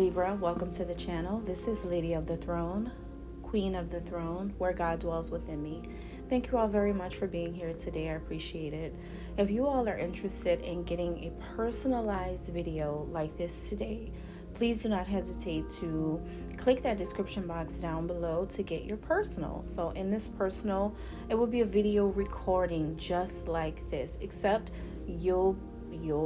Libra, welcome to the channel. This is Lady of the Throne, Queen of the Throne, where God dwells within me. Thank you all very much for being here today. I appreciate it. If you all are interested in getting a personalized video like this today, please do not hesitate to click that description box down below to get your personal. So in this personal, it will be a video recording just like this, except you'll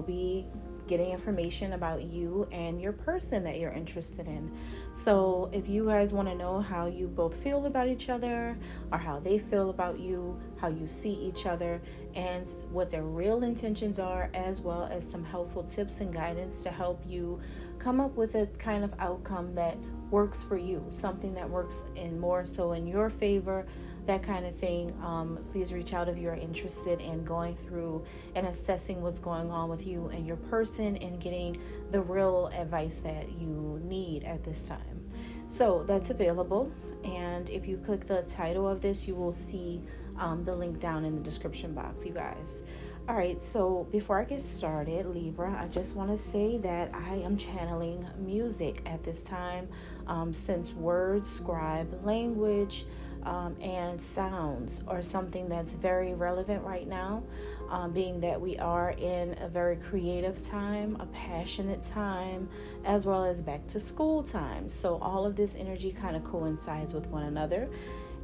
be getting information about you and your person that you're interested in. So if you guys want to know how you both feel about each other, or how they feel about you, how you see each other, and what their real intentions are, as well as some helpful tips and guidance to help you come up with a kind of outcome that works for you, something that works in more so in your favor, that kind of thing, please reach out if you're interested in going through and assessing what's going on with you and your person and getting the real advice that you need at this time. So that's available, and if you click the title of this, you will see the link down in the description box, you guys. All right, so before I get started, Libra, I just want to say that I am channeling music at this time, since words, scribe, language, and sounds are something that's very relevant right now, being that we are in a very creative time, a passionate time, as well as back to school time. So all of this energy kind of coincides with one another.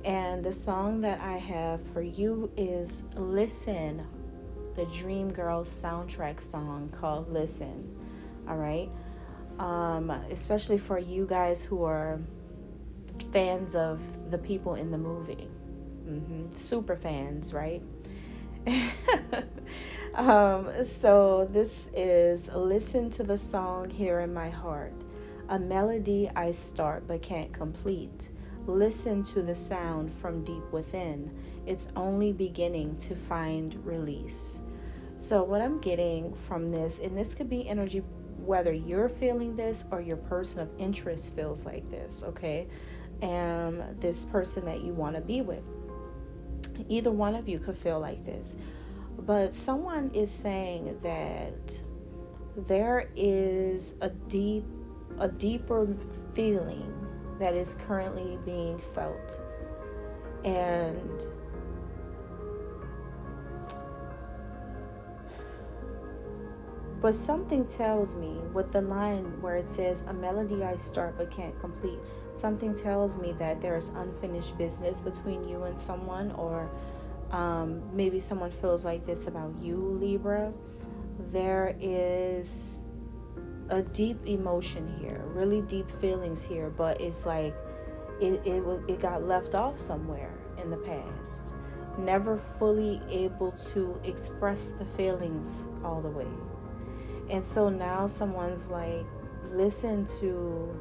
And the song that I have for you is Listen, the Dreamgirls soundtrack song called Listen. All right. Especially for you guys who are fans of the people in the movie. Super fans, right? So this is Listen to the Song Here in My Heart, a melody I start but can't complete. Listen to the sound from deep within. It's only beginning to find release. So what I'm getting from this, and this could be energy, whether you're feeling this or your person of interest feels like this, okay? And this person that you want to be with, either one of you could feel like this. But someone is saying that there is a deeper feeling that is currently being felt. But something tells me, with the line where it says, a melody I start but can't complete, something tells me that there is unfinished business between you and someone, or maybe someone feels like this about you, Libra. There is a deep emotion here, really deep feelings here, but it's like it got left off somewhere in the past. Never fully able to express the feelings all the way. And so now someone's like, listen to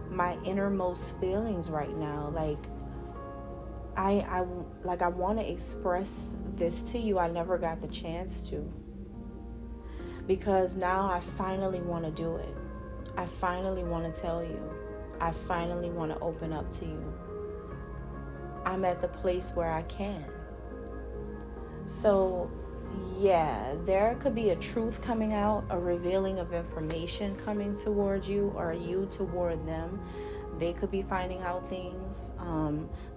my innermost feelings right now. Like, I want to express this to you. I never got the chance to. Because now I finally want to do it. I finally want to tell you. I finally want to open up to you. I'm at the place where I can. So yeah, there could be a truth coming out, a revealing of information coming towards you, or you toward them. They could be finding out things.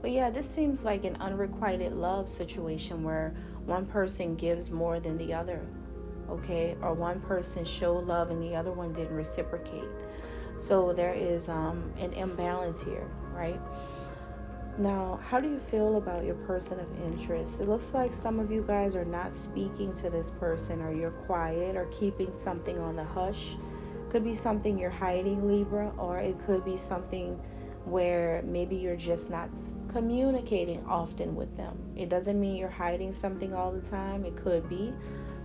But yeah, this seems like an unrequited love situation where one person gives more than the other, okay? Or one person showed love and the other one didn't reciprocate. So there is an imbalance here, right? Now, how do you feel about your person of interest? It looks like some of you guys are not speaking to this person, or you're quiet or keeping something on the hush. Could be something you're hiding, Libra, or it could be something where maybe you're just not communicating often with them. It doesn't mean you're hiding something all the time. It could be.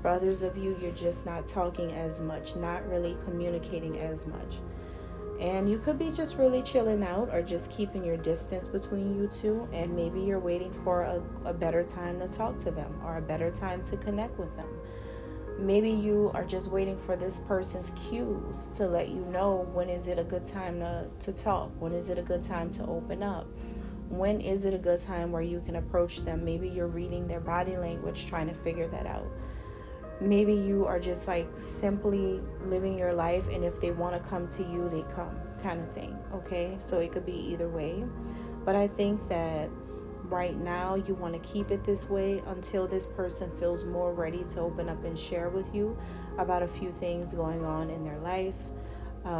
For others of you, you're just not talking as much, not really communicating as much. And you could be just really chilling out, or just keeping your distance between you two, and maybe you're waiting for a better time to talk to them, or a better time to connect with them. Maybe you are just waiting for this person's cues to let you know when is it a good time to talk, when is it a good time to open up, when is it a good time where you can approach them. Maybe you're reading their body language, trying to figure that out. Maybe you are just like simply living your life, and if they want to come to you, they come, kind of thing. Okay, so it could be either way, but I think that right now you want to keep it this way until this person feels more ready to open up and share with you about a few things going on in their life.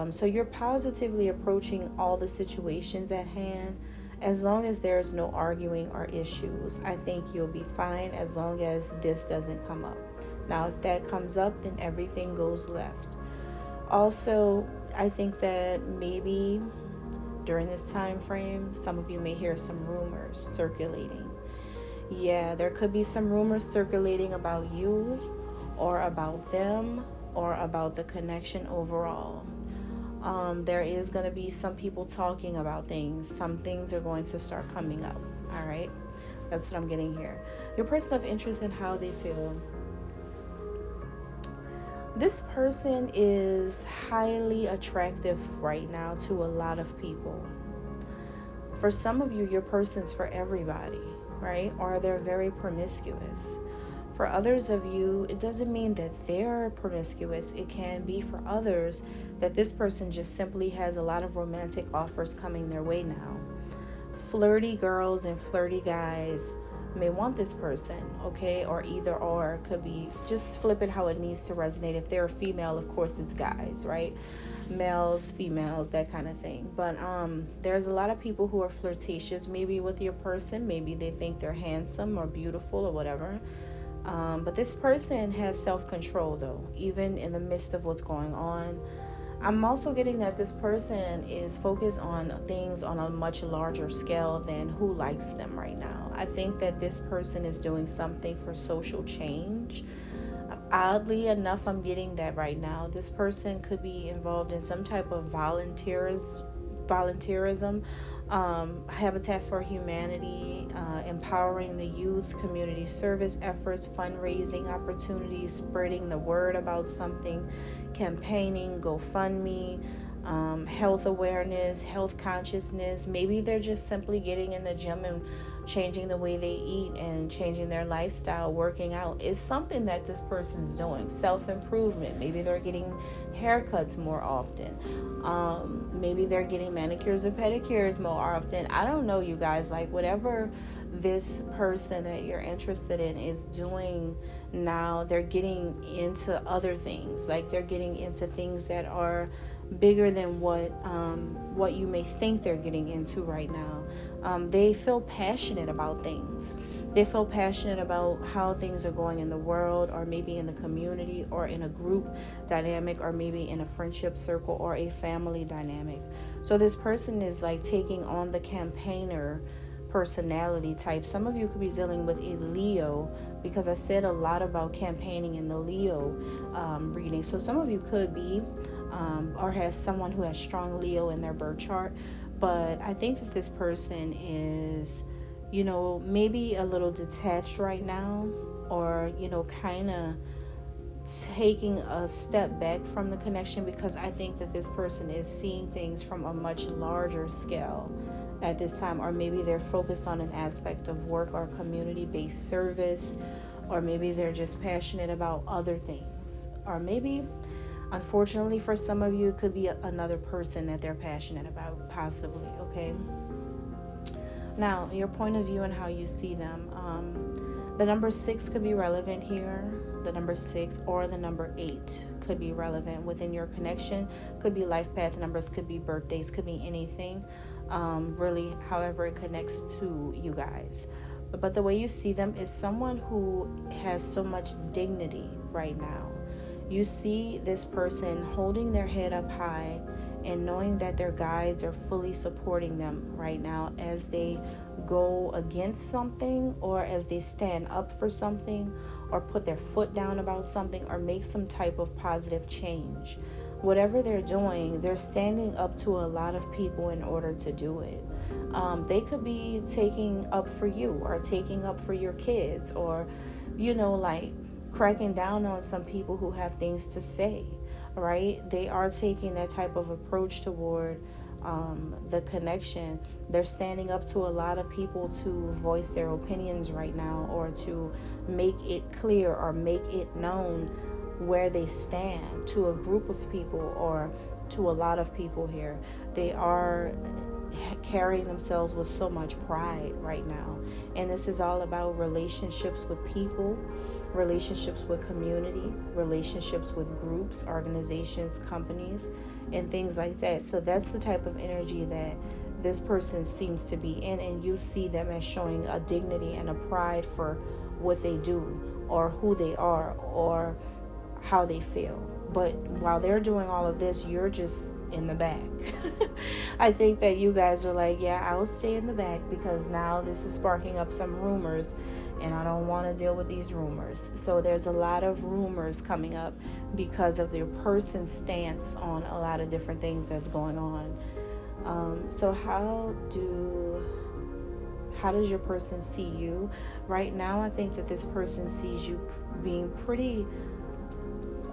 So you're positively approaching all the situations at hand. As long as there's no arguing or issues, I think you'll be fine as long as this doesn't come up. Now, if that comes up, then everything goes left. Also, I think that maybe during this time frame, some of you may hear some rumors circulating. Yeah, there could be some rumors circulating about you or about them or about the connection overall. There is going to be some people talking about things. Some things are going to start coming up. All right, that's what I'm getting here. Your person of interest and how they feel. This person is highly attractive right now to a lot of people. For some of you, your person's for everybody, right? Or they're very promiscuous. For others of you, it doesn't mean that they're promiscuous. It can be for others that this person just simply has a lot of romantic offers coming their way now. Flirty girls and flirty guys may want this person, okay? Or either or, could be, just flip it how it needs to resonate. If they're a female, of course it's guys, right? Males, females, that kind of thing. But there's a lot of people who are flirtatious, maybe with your person. Maybe they think they're handsome or beautiful or whatever. But this person has self-control though, even in the midst of what's going on. I'm also getting that this person is focused on things on a much larger scale than who likes them right now. I think that this person is doing something for social change. Oddly enough, I'm getting that right now. This person could be involved in some type of volunteerism, Habitat for Humanity, empowering the youth, community service efforts, fundraising opportunities, spreading the word about something, campaigning, GoFundMe, health awareness, health consciousness. Maybe they're just simply getting in the gym and changing the way they eat and changing their lifestyle, working out is something that this person's doing. Self-improvement. Maybe they're getting haircuts more often. Maybe they're getting manicures or pedicures more often. I don't know, you guys. Like, whatever this person that you're interested in is doing now, they're getting into other things. Like, they're getting into things that are bigger than what you may think they're getting into right now. They feel passionate about things. They feel passionate about how things are going in the world, or maybe in the community, or in a group dynamic, or maybe in a friendship circle or a family dynamic. So this person is like taking on the campaigner personality type. Some of you could be dealing with a Leo, because I said a lot about campaigning in the Leo reading. So some of you could be or has someone who has strong Leo in their birth chart. But I think that this person is, maybe a little detached right now, or, kind of taking a step back from the connection, because I think that this person is seeing things from a much larger scale at this time. Or maybe they're focused on an aspect of work or community-based service, or maybe they're just passionate about other things, or maybe, unfortunately, for some of you, it could be another person that they're passionate about, possibly, okay? Now, your point of view and how you see them. The number 6 could be relevant here. The number 6 or the number 8 could be relevant within your connection. Could be life path numbers, could be birthdays, could be anything. Really, however it connects to you guys. But the way you see them is someone who has so much dignity right now. You see this person holding their head up high and knowing that their guides are fully supporting them right now as they go against something, or as they stand up for something, or put their foot down about something, or make some type of positive change. Whatever they're doing, they're standing up to a lot of people in order to do it. They could be taking up for you, or taking up for your kids, or, like cracking down on some people who have things to say, right? They are taking that type of approach toward the connection. They're standing up to a lot of people to voice their opinions right now, or to make it clear or make it known where they stand to a group of people or to a lot of people here. They are carrying themselves with so much pride right now. And this is all about relationships with people, relationships with community, relationships with groups, organizations, companies, and things like that. So that's the type of energy that this person seems to be in, and you see them as showing a dignity and a pride for what they do or who they are or how they feel. But while they're doing all of this, you're just in the back. I think that you guys are like, yeah, I'll stay in the back because now this is sparking up some rumors and I don't want to deal with these rumors. So there's a lot of rumors coming up because of your person's stance on a lot of different things that's going on. So how does your person see you? Right now, I think that this person sees you being pretty,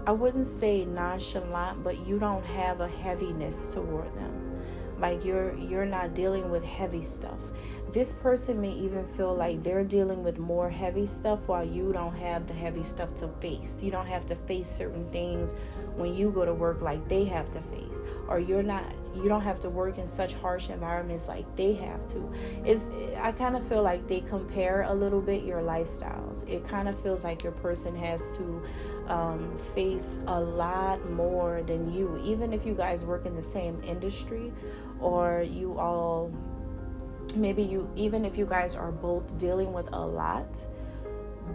I wouldn't say nonchalant, but you don't have a heaviness toward them. Like you're not dealing with heavy stuff. This person may even feel like they're dealing with more heavy stuff while you don't have the heavy stuff to face. You don't have to face certain things when you go to work like they have to face, or you don't have to work in such harsh environments like they have to. I kind of feel like they compare a little bit your lifestyles. It kind of feels like your person has to face a lot more than you, even if you guys work in the same industry, or you all, even if you guys are both dealing with a lot,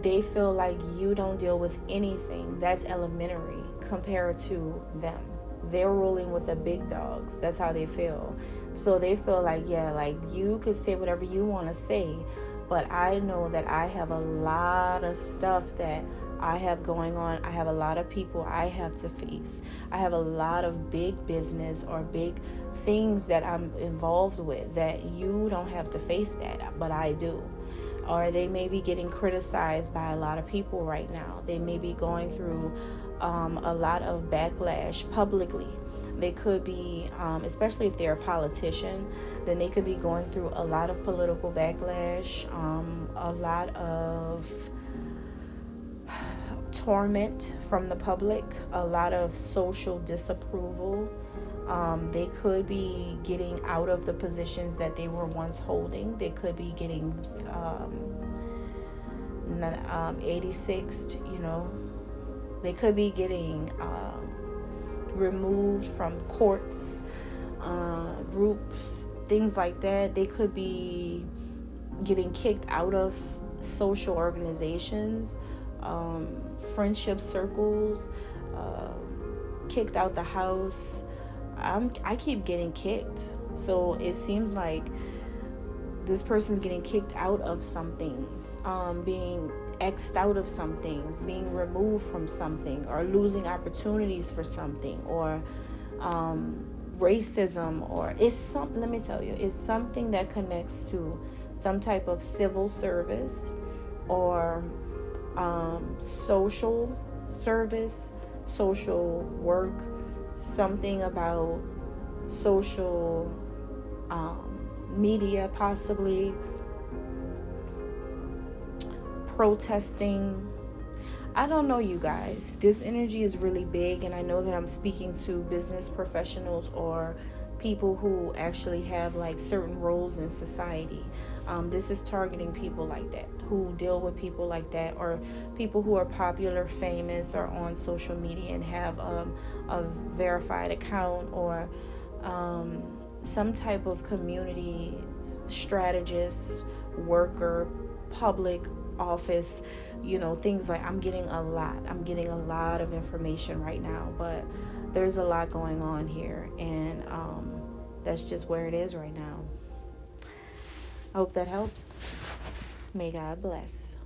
they feel like you don't deal with anything that's elementary compared to them. They're rolling with the big dogs. That's how they feel. So they feel like, yeah, like you could say whatever you want to say, but I know that I have a lot of stuff that I have going on. I have a lot of people I have to face. I have a lot of big business or big things that I'm involved with that you don't have to face that, but I do. Or they may be getting criticized by a lot of people right now. They may be going through a lot of backlash publicly. They could be, especially if they're a politician, then they could be going through a lot of political backlash, a lot of torment from the public, a lot of social disapproval. They could be getting out of the positions that they were once holding. They could be getting 86'd, They could be getting removed from courts, groups, things like that. They could be getting kicked out of social organizations, friendship circles, kicked out the house. I keep getting kicked. So it seems like this person's getting kicked out of some things, being X'd out of some things, being removed from something, or losing opportunities for something, or racism, or let me tell you, it's something that connects to some type of civil service or social service, social work, something about social media, possibly protesting. I don't know, you guys. This energy is really big, and I know that I'm speaking to business professionals or people who actually have like certain roles in society. This is targeting people like that, who deal with people like that, or people who are popular, famous, or on social media and have a verified account, or some type of community strategist, worker, public office, things like I'm getting a lot of information right now, but there's a lot going on here, and that's just where it is right now. I hope that helps. May God bless.